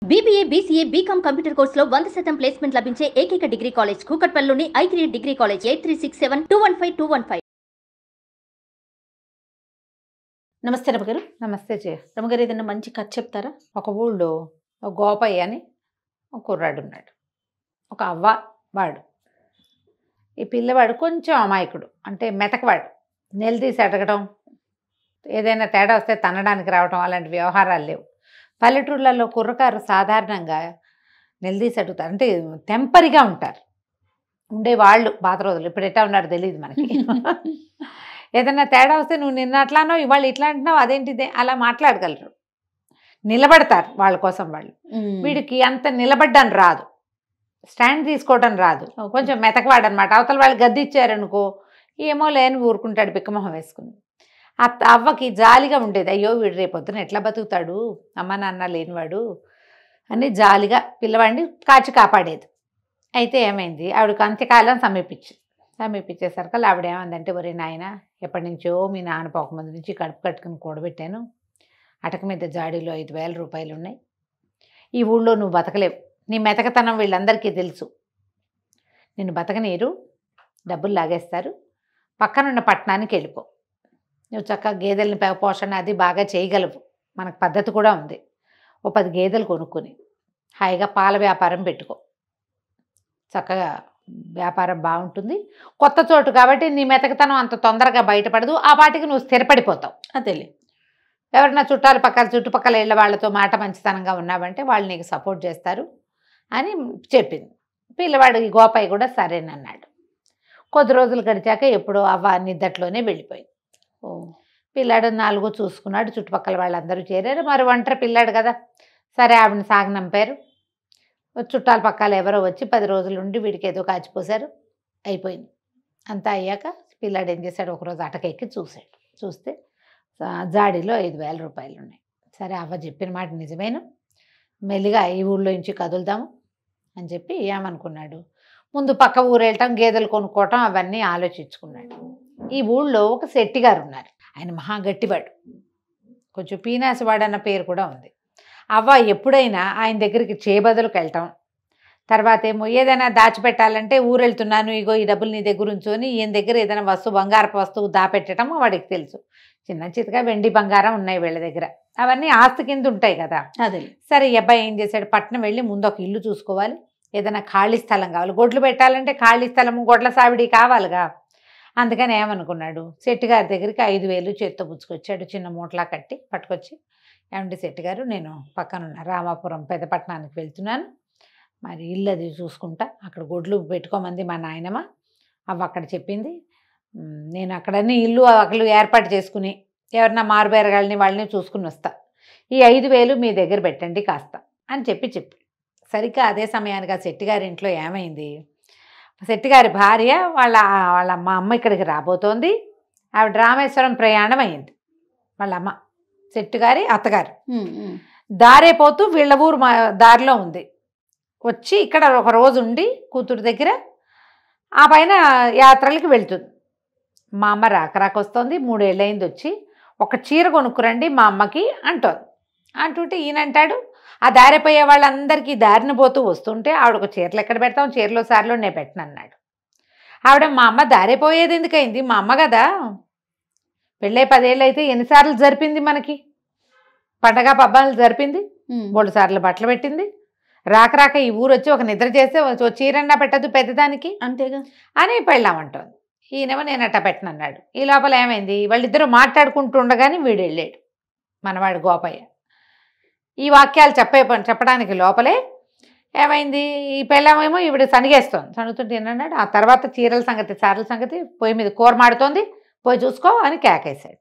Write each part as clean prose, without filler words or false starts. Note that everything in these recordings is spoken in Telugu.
BBA, BCA, BCom కంప్యూటర్ కోర్సులో 100% ప్లేస్మెంట్ లభించే ఏకైక డిగ్రీ కాలేజ్ కూకట్పల్లిలోని ఐక్రియేట్ డిగ్రీ కాలేజ్ 8367215215. నమస్తే రమగారు. నమస్తే జయ. రమగారు, ఏదైనా మంచి కథ చెప్తారా? ఒక ఊళ్ళో ఒక గోపయ్య అని ఒక కుర్రాడు ఉన్నాడు. ఒక అవ్వ వాడు. ఈ పిల్లవాడు కొంచెం అమాయకుడు, అంటే మెతకవాడు. నిలదీసి అడగడం, ఏదైనా తేడా వస్తే తన్నడానికి రావడం అలాంటి వ్యవహారాలు లేవు. పల్లెటూళ్ళల్లో కుర్రకారు సాధారణంగా నిలదీసి అడుగుతారు, అంటే టెంపరీగా ఉంటారు ఉండేవాళ్ళు పాత రోజులు. ఇప్పుడు ఎట్టా ఉన్నారో తెలియదు మనకి. ఏదైనా తేడా వస్తే నువ్వు నిన్న అట్లానో ఇవాళ ఇట్లా అంటున్నావు అదేంటిదే అలా మాట్లాడగలరు, నిలబడతారు వాళ్ళ కోసం వాళ్ళు. వీడికి అంత నిలబడ్డం రాదు, స్టాండ్ తీసుకోవడం రాదు, కొంచెం మెతకవాడనమాట. అవతల వాళ్ళు గద్ది ఇచ్చారనుకో ఏమో లేని ఊరుకుంటాడు బిక్కమొహం వేసుకుని. అవ్వకి జాలిగా ఉండేది, అయ్యో వీడు రేపొద్దున ఎట్లా బతుకుతాడు అమ్మ నాన్న లేనివాడు జాలిగా పిల్లవాడిని కాపాడేది. అయితే ఏమైంది, ఆవిడకి అంత్యకాలం సమీపించేసరికి ఆవిడ ఏమందంటే, ఒరే నాయన, ఎప్పటి నుంచో మీ నాన్న పోకముందు నుంచి కడుపు కట్టుకుని కూడబెట్టాను, అటక మీద జాడీలో 5,000 రూపాయలు ఉన్నాయి, ఈ ఊళ్ళో నువ్వు బతకలేవు, నీ మెతకతనం వీళ్ళందరికీ తెలుసు, నిన్ను బతకనీరు, డబ్బులు లాగేస్తారు, పక్కనున్న పట్టణానికి వెళ్ళిపో, నువ్వు చక్కగా గేదెలని పోషణ అది బాగా చేయగలవు, మనకు పద్ధతి కూడా ఉంది, ఓ 10 గేదెలు కొనుక్కొని హాయిగా పాల వ్యాపారం పెట్టుకో, చక్కగా వ్యాపారం బాగుంటుంది, కొత్త చోటు కాబట్టి నీ మెతకతనం అంత తొందరగా బయటపడదు, ఆ వాటికి నువ్వు స్థిరపడిపోతావు. అదేలే, ఎవరన్నా చుట్టుపక్కల ఇళ్ళ వాళ్ళతో మాట మంచితనంగా ఉన్నావంటే వాళ్ళు నీకు సపోర్ట్ చేస్తారు అని చెప్పింది. పిల్లవాడు ఈ గోపయ్య కూడా సరేనన్నాడు. కొద్ది రోజులు గడిచాక ఎప్పుడో అవ్వ నిద్దట్లోనే వెళ్ళిపోయింది. పిల్లాడు 4 చూసుకున్నాడు, చుట్టుపక్కల వాళ్ళందరూ చేరారు. మరి ఒంటరి పిల్లాడు కదా, సరే ఆవిడని సాగనంపారు. చుట్టాల పక్కల ఎవరో వచ్చి 10 రోజులు ఉండి వీడికి ఏదో కాచిపోసారు, అయిపోయింది. అంతా అయ్యాక పిల్లాడు ఏం చేశాడు, ఒకరోజు అటకెక్కి చూస్తే జాడీలో 5,000 రూపాయలు ఉన్నాయి. సరే అవ్వ చెప్పిన మాట నిజమేను, మెల్లిగా ఈ ఊళ్ళో నుంచి కదులుదాము అని చెప్పి ఏమనుకున్నాడు, ముందు పక్క ఊరు వెళ్ళటం, గేదెలు కొనుక్కోవటం అవన్నీ ఆలోచించుకున్నాడు. ఈ ఊళ్ళో ఒక శెట్టిగారు ఉన్నారు, ఆయన మహా గట్టివాడు, కొంచెం పీనాసివాడు అన్న పేరు కూడా ఉంది. అవ్వ ఎప్పుడైనా ఆయన దగ్గరికి చేబదులకు వెళ్ళటం, తర్వాత ఏమో ఏదైనా దాచిపెట్టాలంటే ఊరు వెళ్తున్నాను, ఇగో ఈ డబ్బులు నీ దగ్గర ఉంచుకొని ఈయన దగ్గర ఏదైనా బంగారపు వస్తువు దాపెట్టడం వాడికి తెలుసు. చిన్న చితగా వెండి బంగారం ఉన్నాయి వీళ్ళ దగ్గర, అవన్నీ ఆస్తి కింద ఉంటాయి కదా. అదే సరే ఈ అబ్బాయి ఏం చేశాడు, పట్నం వెళ్ళి ముందు ఒక ఇల్లు చూసుకోవాలి, ఏదైనా ఖాళీ స్థలం కావాలి, గొడ్లు పెట్టాలంటే ఖాళీ స్థలము గొడ్ల సావిడి కావాలిగా. అందుకని ఏమనుకున్నాడు, శెట్టిగారి దగ్గరికి 5,000 చేత్తో పుచ్చుకొచ్చాడు, చిన్న మూటలా కట్టి పట్టుకొచ్చి, ఏమంటే శెట్టిగారు, నేను పక్కనున్న రామాపురం పెద్దపట్నానికి వెళ్తున్నాను, మరి ఇల్లు అది చూసుకుంటా, అక్కడ గొడ్లు పెట్టుకోమంది మా నాయనమ్మ, అవ్వ అక్కడ చెప్పింది, నేను అక్కడన్నీ ఇల్లు అక్కలు ఏర్పాటు చేసుకుని ఎవరన్నా మారుబేరగాళ్ళని వాళ్ళని చూసుకుని వస్తా, ఈ 5,000 మీ దగ్గర పెట్టండి కాస్త అని చెప్పి సరిగ్గా అదే సమయానికి ఆ శెట్టిగారి ఇంట్లో ఏమైంది, శెట్టిగారి భార్య వాళ్ళ అమ్మ ఇక్కడికి రాబోతోంది. ఆవిడ రామేశ్వరం ప్రయాణం అయింది, వాళ్ళ అమ్మ శెట్టిగారి అత్తగారు. దారేపోతూ వీళ్ళ ఊరు దారిలో ఉంది, వచ్చి ఇక్కడ ఒక రోజు ఉండి కూతురు దగ్గర ఆ పైన యాత్రలకి వెళ్తుంది. మా అమ్మ రాకొస్తోంది, 3 ఏళ్ళు అయింది వచ్చి, ఒక చీర కొనుక్కురండి మా అమ్మకి అంటుంటే ఈయనంటాడు, ఆ దారిపోయే వాళ్ళందరికీ దారిన పోతూ వస్తుంటే ఆవిడకు చీరలు ఎక్కడ పెడతాం, చీరలో సార్లో నేను పెట్టనన్నాడు. ఆవిడ, మా అమ్మ దారిపోయేది ఎందుకైంది, మా అమ్మ కదా, పెళ్ళై 10 ఏళ్ళు అయితే ఎన్నిసార్లు జరిపింది, మనకి పండగ పబ్బాలు జరిపింది, 3 సార్లు బట్టలు పెట్టింది, రాక ఈ ఊరు వచ్చి ఒక నిద్ర చేస్తే చీరన్నా పెట్టద్దు పెద్దదానికి అంతేగా అని పెళ్ళామంటోంది. ఈయనేమో నేను అట్ట పెట్టనన్నాడు. ఈ లోపల ఏమైంది, వాళ్ళిద్దరూ మాట్లాడుకుంటుండగానే వీడు వెళ్ళాడు, మనవాడు గోపయ్య. ఈ వాక్యాలు చెప్పడానికి లోపలే ఏమైంది, ఈ పెళ్ళామేమో ఈవిడ సణుగుతుంటే ఏమన్నాడు, ఆ తర్వాత చీరల సంగతి పొయ్యి మీద కూర మాడుతోంది, పోయి చూసుకో అని కేకేశాడు.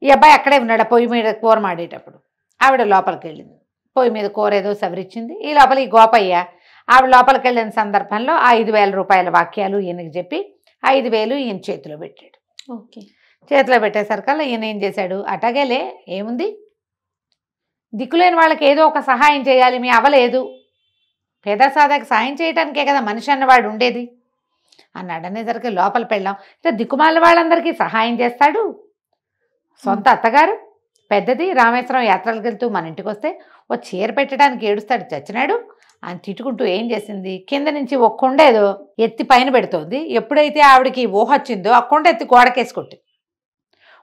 ఈ అబ్బాయి అక్కడే ఉన్నాడు, పొయ్యి మీద కూర మాడేటప్పుడు. ఆవిడ లోపలికి వెళ్ళింది, పొయ్యి మీద కూర ఏదో సవరించింది. ఈ లోపల ఈ గోపయ్య ఆవిడ లోపలికి వెళ్ళిన సందర్భంలో ఆ 5,000 రూపాయల వాక్యాలు ఈయనకి చెప్పి 5,000 ఈయన చేతిలో పెట్టాడు. ఓకే, చేతిలో పెట్టేసరికల్లా ఈయన ఏం చేశాడు, అటగేలే ఏముంది, దిక్కులేని వాళ్ళకి ఏదో ఒక సహాయం చేయాలి, మీ అవ్వలేదు, పేద సాదాకి సాయం చేయడానికే కదా మనిషి అన్నవాడు ఉండేది అన్నాడు. అనేసరికి లోపల పెళ్ళాం, ఇట్లా దిక్కుమాల వాళ్ళందరికీ సహాయం చేస్తాడు, సొంత అత్తగారు పెద్దది రామేశ్వరం యాత్రలకు వెళ్తూ మన ఇంటికి వస్తే ఓ చీర పెట్టడానికి ఏడుస్తాడు చచ్చినాడు అని తిట్టుకుంటూ ఏం చేసింది, కింద నుంచి ఒక కొండ ఏదో ఎత్తి పైన పెడుతోంది. ఎప్పుడైతే ఆవిడకి ఊహ వచ్చిందో ఆ కొండ ఎత్తి గోడకేసి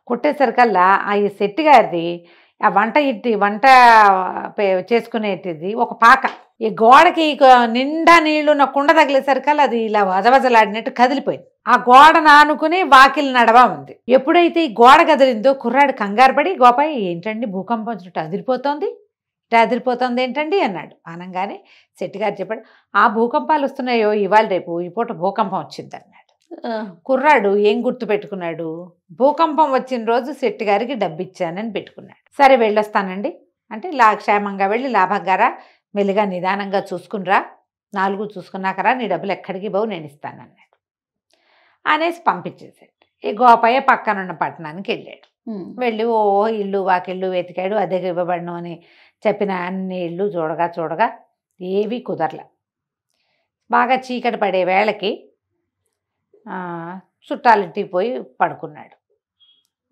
కొట్టేసరికల్లా ఆ ఈ శెట్టి గారిది ఆ వంట చేసుకునేటిది ఒక పాక ఈ గోడకి నిండా నీళ్లున్న కుండ తగిలేసరికల్లా అది ఇలా వజవజలాడినట్టు కదిలిపోయింది. ఆ గోడను ఆనుకుని వాకిలి నడవ ఉంది. ఎప్పుడైతే ఈ గోడ కదిలిందో కుర్రాడు కంగారు పడి, గోపాయ్ ఏంటండి భూకంపం వచ్చినట్టు అదిరిపోతోంది, ఇట్లా అదిరిపోతుంది ఏంటండి అన్నాడు. అనగానే శెట్టి గారు చెప్పాడు, ఆ భూకంపాలు వస్తున్నాయో ఇవాళ రేపు ఈ పూట భూకంపం వచ్చింది అన్నాడు. కుర్రాడు ఏం గుర్తు పెట్టుకున్నాడు, భూకంపం వచ్చిన రోజు శెట్టి గారికి డబ్బు ఇచ్చానని పెట్టుకున్నాడు. సరే వెళ్ళొస్తానండి అంటే క్షేమంగా వెళ్ళి లాభంగారా, మెల్లిగా నిదానంగా చూసుకునిరా, 4 చూసుకున్నాకరా, నీ డబ్బులు ఎక్కడికి పోవు, నేను ఇస్తానన్నాడు అనేసి పంపించేసాడు. ఈ గోపయ్య పక్కనున్న పట్టణానికి వెళ్ళాడు. వెళ్ళి ఓ ఇల్లు వాకిళ్ళు వెతికాడు. అద్దెకి ఇవ్వబడను అని చెప్పిన అన్ని ఇళ్ళు చూడగా ఏవీ కుదరలే. బాగా చీకటి పడే వేళకి చుట్టాలింటికి పోయి పడుకున్నాడు.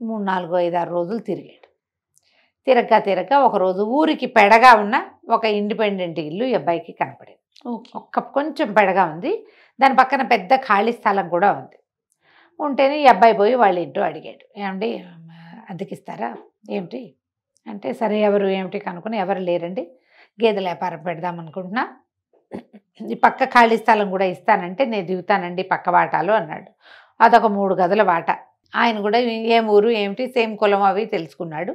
3, 4, 5, 6 రోజులు తిరిగాడు. తిరగగా ఒకరోజు ఊరికి పెడగా ఉన్న ఒక ఇండిపెండెంట్ ఇల్లు ఈ అబ్బాయికి కనపడేది. కొంచెం పెడగా ఉంది, దాని పక్కన పెద్ద ఖాళీ స్థలం కూడా ఉంది. ఉంటేనే ఈ అబ్బాయి పోయి వాళ్ళ ఇంటో అడిగాడు, ఏమండి అద్దెకిస్తారా ఏమిటి అంటే, సరే ఎవరు ఏమిటి కనుక్కుని, ఎవరు లేరండి, గేదెల వ్యాపారం పెడదాం అనుకుంటున్నా, ఈ పక్క ఖాళీ స్థలం కూడా ఇస్తానంటే నేను దిగుతానండి పక్క వాటాలు అన్నాడు. అదొక 3 గదుల వాట. ఆయన కూడా ఏం ఊరు ఏమిటి సేమ్ కులం అవి తెలుసుకున్నాడు.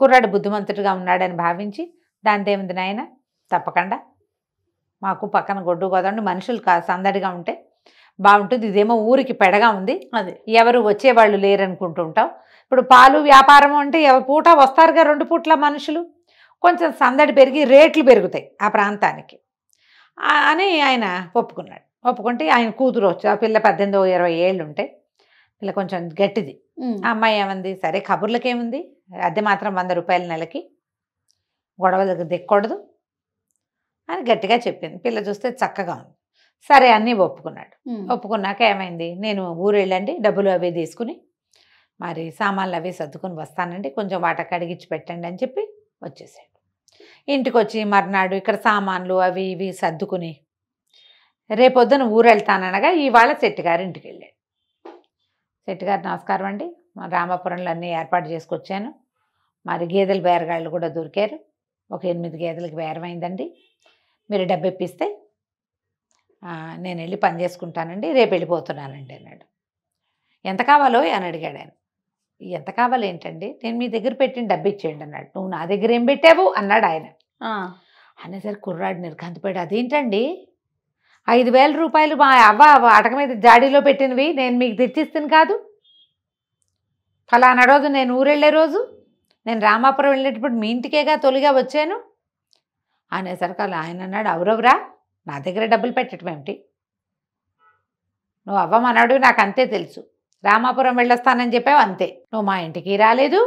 కుర్రాడు బుద్ధిమంతుడిగా ఉన్నాడని భావించి, దాంతేముంది నాయన తప్పకుండా, మాకు పక్కన గొడ్డు గోదండి మనుషులు సందడిగా ఉంటే బాగుంటుంది, ఇదేమో ఊరికి పెడగా ఉంది, అదే ఎవరు వచ్చేవాళ్ళు లేరనుకుంటుంటాం. ఇప్పుడు పాలు వ్యాపారం అంటే ఎవరి పూట వస్తారుగా 2 పూట్ల మనుషులు, కొంచెం సందడి పెరిగి రేట్లు పెరుగుతాయి ఆ ప్రాంతానికి అని ఆయన ఒప్పుకున్నాడు. ఒప్పుకుంటే ఆయన కూతురు వచ్చి, ఆ పిల్ల 18, 20 ఏళ్ళు ఉంటే, పిల్ల కొంచెం గట్టిది. ఆ అమ్మాయి ఏమంది, సరే కబుర్లకేముంది, అద్దె మాత్రం 100 రూపాయల నెలకి, గొడవలకు దిక్కకూడదు అని గట్టిగా చెప్పింది. పిల్ల చూస్తే చక్కగా ఉంది. సరే అన్నీ ఒప్పుకున్నాడు. ఒప్పుకున్నాక ఏమైంది, నేను ఊరు వెళ్ళండి డబ్బులు అవి తీసుకుని మరి సామాన్లు అవి సర్దుకుని వస్తానండి, కొంచెం వాట కడిగించి పెట్టండి అని చెప్పి వచ్చేసాడు. ఇంటికి వచ్చి మర్నాడు ఇక్కడ సామాన్లు అవి ఇవి సర్దుకుని రేపొద్దున ఊరు వెళ్తాననగా ఇవాళ శెట్టి గారి ఇంటికి వెళ్ళాడు. శెట్టి గారు నమస్కారం అండి, రామాపురంలో అన్నీ ఏర్పాటు చేసుకొచ్చాను, మరి గేదెల బేరగాళ్ళు కూడా దొరికారు, ఒక 8 గేదెలకు బేరమైందండి, మీరు డబ్బు ఇప్పిస్తే నేను వెళ్ళి పని చేసుకుంటానండి, రేపు వెళ్ళిపోతున్నానండి అన్నాడు. ఎంత కావాలో అని అడిగాడు ఆయన. ఎంత కావాలి ఏంటండి, నేను మీ దగ్గర పెట్టిన డబ్బు ఇచ్చేయండి అన్నాడు. నువ్వు నా దగ్గర ఏం పెట్టావు అన్నాడు ఆయన. అనేసరికి కుర్రాడు నిర్ఘాంతపోయాడు. అదేంటండి 5,000 రూపాయలు మా అవ్వ అటక మీద జాడీలో పెట్టినవి నేను మీకు తెచ్చిస్తాను కాదు, ఫలానా రోజు నేను ఊరెళ్ళే రోజు, నేను రామాపురం వెళ్ళేటప్పుడు మీ ఇంటికేగా తొలిగా వచ్చాను అనేసరికి అలా ఆయన అన్నాడు, అవురవరా నా దగ్గర డబ్బులు పెట్టడం ఏమిటి, నువ్వు అవ్వమన్నాడు నాకు అంతే తెలుసు, రామాపురం వెళ్ళొస్తానని చెప్పావు అంతే, నువ్వు మా ఇంటికి రాలేదు,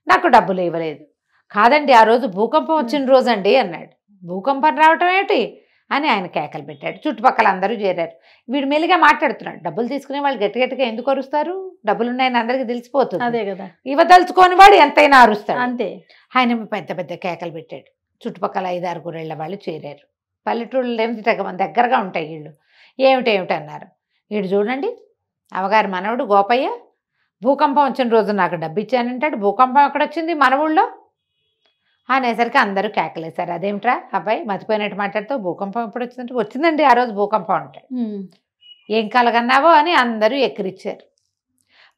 నాకు డబ్బులు ఇవ్వలేదు. కాదండి ఆ రోజు భూకంపం వచ్చిన రోజు అండి అన్నాడు. భూకంపం రావటం ఏమిటి అని ఆయన కేకలు పెట్టాడు. చుట్టుపక్కల అందరూ చేరారు. వీడు మెల్లిగా మాట్లాడుతున్నాడు. డబ్బులు తీసుకునే వాళ్ళు గట్టిగా ఎందుకు అరుస్తారు, డబ్బులు ఉన్నాయని అందరికీ తెలిసిపోతుంది, అదే కదా, ఇవ్వదలుచుకోని వాడు ఎంతైనా అరుస్తాడు అంతే. ఆయన పెద్ద పెద్ద కేకలు పెట్టాడు. చుట్టుపక్కల 5-6 గురేళ్ల వాళ్ళు చేరారు. పల్లెటూళ్ళు ఏమిటి మన దగ్గరగా ఉంటాయి వీళ్ళు. ఏమిటి అన్నారు. వీడు చూడండి అవగారి మనవడు గోపయ్య భూకంపం వచ్చిన రోజు నాకు డబ్బు ఇచ్చానంటాడు, భూకంపం ఎక్కడొచ్చింది మన ఊళ్ళో అనేసరికి అందరూ కేకలేశారు. అదేమిట్రా అబ్బాయి మర్చిపోయినట్టు మాట్లాడుతావు, భూకంపం ఎప్పుడు వచ్చిందంటే వచ్చిందండి ఆ రోజు భూకంపం అంటాడు. ఏం కలగన్నావో అని అందరూ ఎక్కిరిచ్చారు.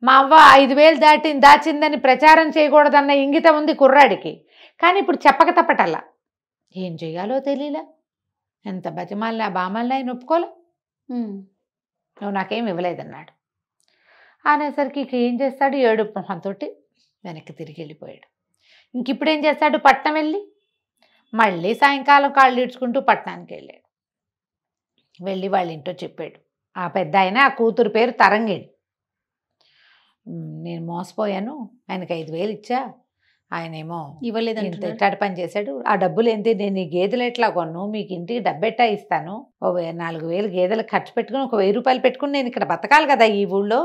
మా అవ్వ 5,000 దాచిందని ప్రచారం చేయకూడదన్న ఇంగితం ఉంది కుర్రాడికి, కానీ ఇప్పుడు చెప్పక తప్పటల్లా ఏం చెయ్యాలో తెలియలే, ఎంత బతిమాలినా బామల్ని ఆయన ఒప్పుకోలే, నువ్వు నాకేం ఇవ్వలేదన్నాడు. అనేసరికి ఇక ఏం చేస్తాడు, ఏడుపు మొహంతో వెనక్కి తిరిగి వెళ్ళిపోయాడు. ఇంక ఇప్పుడు ఏం చేస్తాడు, పట్నం వెళ్ళి మళ్ళీ సాయంకాలం కాళ్ళు ఈడ్చుకుంటూ పట్టణానికి వెళ్ళాడు. వెళ్ళి వాళ్ళ ఇంట్లో చెప్పాడు. ఆ పెద్ద ఆయన ఆ కూతురు పేరు తరంగిణి, నేను మోసపోయాను, ఆయనకి 5,000 ఇచ్చా, ఆయనేమో ఇవ్వలేదు, ఇంత ఇట్టాడు పని చేశాడు, ఆ డబ్బులు ఏంటి, నేను ఈ గేదెలు ఎట్లా కొను, మీకు ఇంటికి డబ్బెట్టా ఇస్తాను, 4,000 గేదెలు ఖర్చు పెట్టుకుని ఒక 1,000 రూపాయలు పెట్టుకుని నేను ఇక్కడ బతకాలి కదా ఈ ఊళ్ళో,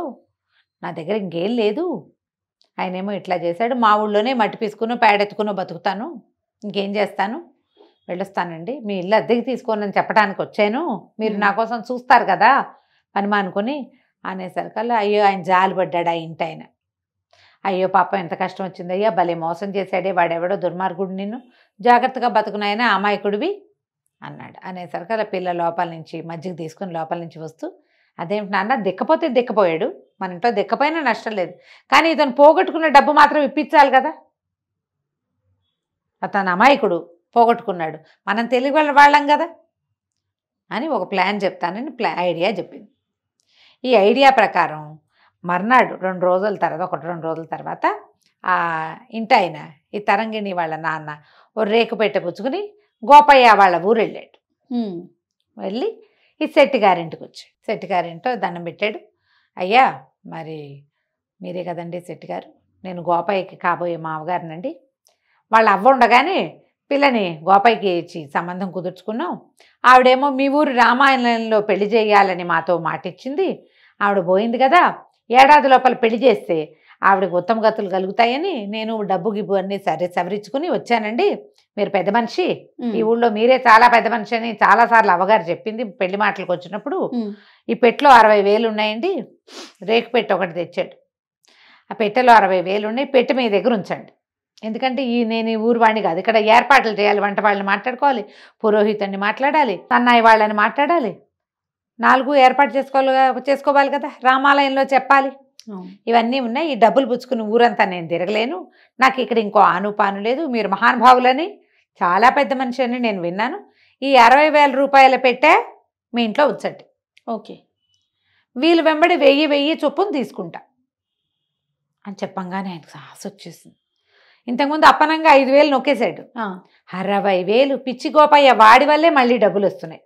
నా దగ్గర ఇంకేం లేదు ఆయనేమో ఇట్లా చేశాడు, మా ఊళ్ళోనే మట్టి పీసుకునో పేడెత్తుకునో బతుకుతాను, ఇంకేం చేస్తాను, వెళ్ళొస్తానండి, మీ ఇల్లు అద్దెకి తీసుకోనని చెప్పడానికి వచ్చాను, మీరు నా కోసం చూస్తారు కదా పని మానుకొని అనేసరికల్లా అయ్యో ఆయన జాలి పడ్డాడు ఆ ఇంటి ఆయన. అయ్యో పాపం ఎంత కష్టం వచ్చిందయ్యా, భలే మోసం చేశాడే వాడెవడో దుర్మార్గుడు, నిన్ను జాగ్రత్తగా బతుకునాయన అమాయకుడివి అన్నాడు. అనేసరికి అలా పిల్ల లోపల నుంచి మజ్జిగ తీసుకుని లోపల నుంచి వస్తూ, అదేమిటి నాన్న, దిక్కపోతే దిక్కపోయాడు, మన ఇంట్లో దిక్కపోయినా నష్టం లేదు, కానీ ఇతను పోగొట్టుకున్న డబ్బు మాత్రం ఇప్పించాలి కదా, అతను అమాయకుడు పోగొట్టుకున్నాడు, మనం తెలుగు వాళ్ళం కదా అని ఒక ప్లాన్ చెప్తానని ఐడియా చెప్పింది. ఈ ఐడియా ప్రకారం మర్నాడు 2 రోజుల తర్వాత ఆ ఇంటి ఆయన ఈ తరంగిణి వాళ్ళ నాన్న ఓ రేకు పెట్టె పుచ్చుకుని గోపయ్య వాళ్ళ ఊరు వెళ్ళాడు. వెళ్ళి ఈ శెట్టిగారింటికి వచ్చాడు. శెట్టిగారింటో దండం పెట్టాడు. అయ్యా మరి మీరే కదండి శెట్టిగారు, నేను గోపయ్యకి కాబోయే మామగారినండి, వాళ్ళ అవ్వ ఉండగానే పిల్లని గోపయ్యకి ఇచ్చి సంబంధం కుదుర్చుకున్నాం, ఆవిడేమో మీ ఊరు రామాయణంలో పెళ్లి చేయాలని మాతో మాటిచ్చింది, ఆవిడ పోయింది కదా, ఏడాది లోపల పెళ్లి చేస్తే ఆవిడకి ఉత్తమ గతులు కలుగుతాయని నేను డబ్బు గిబ్బు అన్నీ సవరించుకుని వచ్చానండి, మీరు పెద్ద మనిషి, ఈ ఊళ్ళో మీరే చాలా పెద్ద మనిషి అని చాలాసార్లు అవ్వగారు చెప్పింది పెళ్లి మాటలకు వచ్చినప్పుడు, ఈ పెట్టెలో 60,000 ఉన్నాయండి, రేకు పెట్టె ఒకటి తెచ్చాడు, ఆ పెట్టెలో 60,000 ఉన్నాయి, పెట్టె మీ దగ్గర ఉంచండి, ఎందుకంటే నేను ఈ ఊరు వాడిని కాదు, ఇక్కడ ఏర్పాట్లు చేయాలి, వంట వాళ్ళని మాట్లాడుకోవాలి, పురోహితుడిని మాట్లాడాలి, సన్నాయి వాళ్ళని మాట్లాడాలి, 4 ఏర్పాటు చేసుకోవాలి కదా, రామాలయంలో చెప్పాలి, ఇవన్నీ ఉన్నాయి, ఈ డబ్బులు పుచ్చుకుని ఊరంతా నేను తిరగలేను, నాకు ఇక్కడ ఇంకో ఆనుపాను లేదు, మీరు మహానుభావులని చాలా పెద్ద మనిషి అని నేను విన్నాను, ఈ 60,000 రూపాయలు పెట్టే మీ ఇంట్లో ఉంచండి, ఓకే, వీళ్ళు వెంబడి 1000 చొప్పున తీసుకుంటా అని చెప్పంగానే ఆయనకు ఆశ వచ్చేసింది. ఇంతకుముందు అప్పనంగా 5,000 నొక్కేశాడు, 60,000 పిచ్చి గోపయ్య వాడి వల్లే మళ్ళీ డబ్బులు వస్తున్నాయి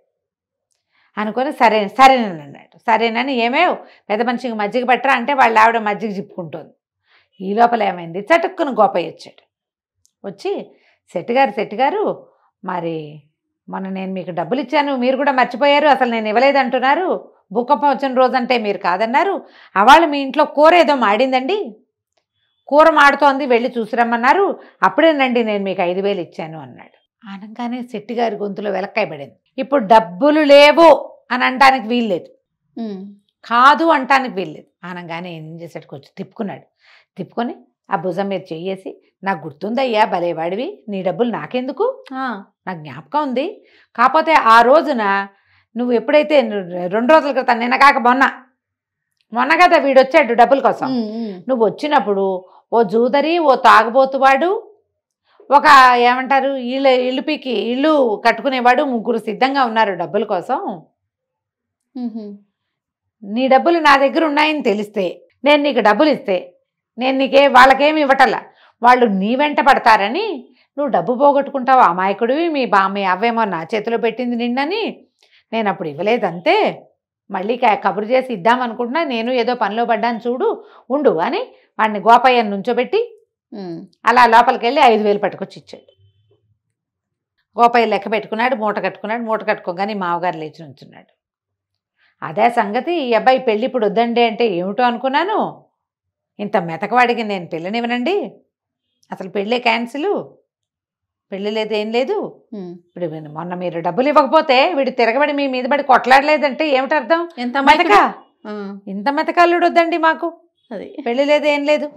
అనుకొని సరేనని అన్నాడు. సరేనని ఏమేవ్ పెద్ద మనిషికి మజ్జిగ పట్టరా అంటే వాళ్ళ ఆవిడ మజ్జిగ చిప్పుకుంటుంది. ఈ లోపల ఏమైంది, చటుక్కున గోపయ్య వచ్చాడు. వచ్చి శెట్టిగారు మరి మొన్న నేను మీకు డబ్బులు ఇచ్చాను, మీరు కూడా మర్చిపోయారు, అసలు నేను ఇవ్వలేదంటున్నారు, భూకంపం వచ్చిన రోజంటే మీరు కాదన్నారు, అవాళ్ళు మీ ఇంట్లో కూర ఏదో మాడిందండి, కూర మాడుతోంది, వెళ్ళి చూసిరమ్మన్నారు, అప్పుడేనండి నేను మీకు 5,000 ఇచ్చాను అన్నాడు. అనగానే శెట్టిగారి గొంతులో వెలక్కాయ పడింది. ఇప్పుడు డబ్బులు లేవు అని అనడానికి వీల్లేదు, కాదు అంటానికి వీల్లేదు. అనగానే ఏం చేశాడు, కొంచెం తిప్పుకొని ఆ భుజం మీద చెయ్యేసి, నాకు గుర్తుందయ్యా భలేవాడివి, నీ డబ్బులు నాకెందుకు, నాకు జ్ఞాపకం ఉంది, కాకపోతే ఆ రోజున నువ్వు ఎప్పుడైతే 2 రోజుల క్రితం, నిన్న కాక మొన్న కదా వీడొచ్చాడు డబ్బుల కోసం, నువ్వు వచ్చినప్పుడు ఓ జూదరి, ఓ తాగుబోతువాడు, ఒక ఏమంటారు ఇల్లు కట్టుకునేవాడు, 3 సిద్ధంగా ఉన్నారు డబ్బుల కోసం, నీ డబ్బులు నా దగ్గర ఉన్నాయని తెలిస్తే నేను నీకు డబ్బులు ఇస్తే నేను వాళ్ళకేమి ఇవ్వటల్లా, వాళ్ళు నీ వెంట పడతారని నువ్వు డబ్బు పోగొట్టుకుంటావు, అమాయకుడివి, మీ అవ్వేమో నా చేతిలో పెట్టింది నిన్నని నేను అప్పుడు ఇవ్వలేదంతే, మళ్ళీ కబురు చేసి ఇద్దామనుకుంటున్నా, నేను ఏదో పనిలో పడ్డాను చూడు ఉండు అని వాడిని గోపయ్యను నుంచోబెట్టి అలా లోపలికి వెళ్ళి 5,000 పట్టుకొచ్చి ఇచ్చాడు. గోపయ్య లెక్క పెట్టుకున్నాడు, మూట కట్టుకోగానే మామగారు లేచి నుంచున్నాడు. అదే సంగతి, ఈ అబ్బాయి పెళ్ళి ఇప్పుడు వద్దండి అంటే ఏమిటో అనుకున్నాను, ఇంత మెతకవాడికి నేను పెళ్ళనివ్వనండి, అసలు పెళ్ళే క్యాన్సిల్, పెళ్ళి లేదు ఏం లేదు, ఇప్పుడు మొన్న మీరు డబ్బులు ఇవ్వకపోతే వీడు తిరగబడి మీ మీద పడి కొట్లాడలేదంటే ఏమిటి అర్థం, ఇంత మెతకాళ్ళుడు వద్దండి మాకు, అది పెళ్ళి లేదు ఏం లేదు,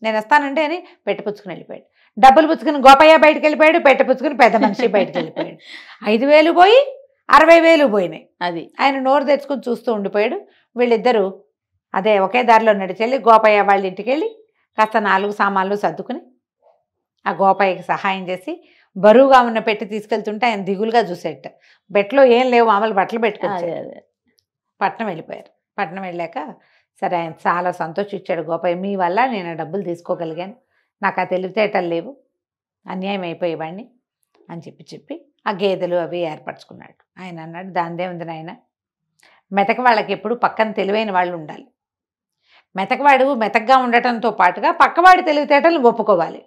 నేను వస్తానండి అని పెట్టపుచ్చుకుని వెళ్ళిపోయాడు. డబ్బులు పుచ్చుకుని గోపయ్య బయటకు వెళ్ళిపోయాడు, పెట్టపుచ్చుకుని పెద్ద మనిషి బయటకు వెళ్ళిపోయాడు. 5,000 పోయి 60,000 పోయినాయి. అది ఆయన నోరు తెచ్చుకుని చూస్తూ ఉండిపోయాడు. వీళ్ళిద్దరూ అదే ఒకే దారిలో నడిచెళ్ళి గోపయ్య వాళ్ళ ఇంటికి వెళ్ళి కాస్త 4 సామాన్లు సర్దుకుని ఆ గోపయ్యకి సహాయం చేసి బరువుగా ఉన్న పెట్టి తీసుకెళ్తుంటే ఆయన దిగులుగా చూసేట, బెట్లో ఏం లేవు, మామూలు బట్టలు పెట్టుకొచ్చాడు. పట్నం వెళ్ళిపోయారు. పట్నం వెళ్ళాక సరే ఆయన చాలా సంతోషించాడు గోపయ్య, మీ వల్ల నేను డబ్బులు తీసుకోగలిగాను, నాకు ఆ తెలివితేటలు లేవు, అన్యాయం అయిపోయేవాడిని అని చెప్పి ఆ గేదెలు అవి ఏర్పరచుకున్నాడు. ఆయన అన్నాడు, దాందే ఉంది నాయన, మెతక వాళ్ళకి ఎప్పుడు పక్కన తెలివైన వాళ్ళు ఉండాలి, మెతకవాడు మెతకగా ఉండటంతో పాటుగా పక్కవాడి తెలివితేటలు ఒప్పుకోవాలి,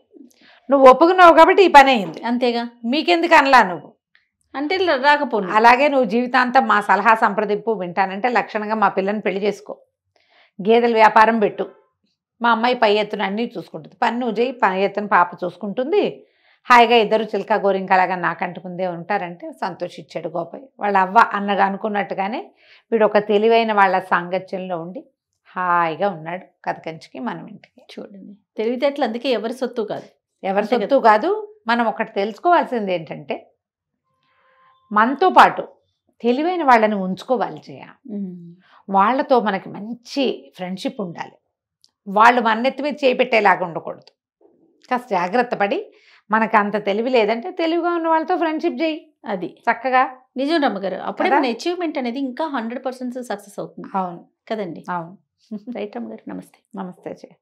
నువ్వు ఒప్పుకున్నావు కాబట్టి ఈ పని అయింది, అంతేగా, మీకెందుకు అనలా నువ్వు అంటే రాకపోను, అలాగే నువ్వు జీవితాంతం మా సలహా సంప్రదింపు వింటానంటే లక్షణంగా మా పిల్లని పెళ్లి చేసుకో, గేదెల వ్యాపారం పెట్టు, మా అమ్మాయి పై ఎత్తున అన్నీ చూసుకుంటుంది. పని నువ్వు చేయి, పై ఎత్తున పాప చూసుకుంటుంది, హాయిగా ఇద్దరు చిలక గోరింకలాగా నాకంటుకుందే ఉంటారంటే సంతోషించాడు గోపయ్య. వాళ్ళ అవ్వ అన్నగా అనుకున్నట్టుగానే వీడు ఒక తెలివైన వాళ్ళ సాంగత్యంలో ఉండి హాయిగా ఉన్నాడు. కథ కంచికి మనం ఇంటికి. చూడండి, తెలివితేటలు అందుకే ఎవరి సొత్తు కాదు. ఎవరి సొత్తు కాదు. మనం ఒకటి తెలుసుకోవాల్సింది ఏంటంటే, మనతో పాటు తెలివైన వాళ్ళని ఉంచుకోవాలి చేయ. వాళ్ళతో మనకి మంచి ఫ్రెండ్షిప్ ఉండాలి. వాళ్ళు మన్నెత్తి మీద చేపెట్టేలాగా ఉండకూడదు. కాస్త జాగ్రత్త పడి, మనకు అంత తెలివి లేదంటే తెలివిగా ఉన్న వాళ్ళతో ఫ్రెండ్షిప్ చేయి. అది చక్కగా. నిజం రమ్మగారు, అప్పుడే మన అచీవ్మెంట్ అనేది ఇంకా 100% సక్సెస్ అవుతుంది. అవును కదండి. అవును. రైట్ రమ్మగారు, నమస్తే. నమస్తే చేయ.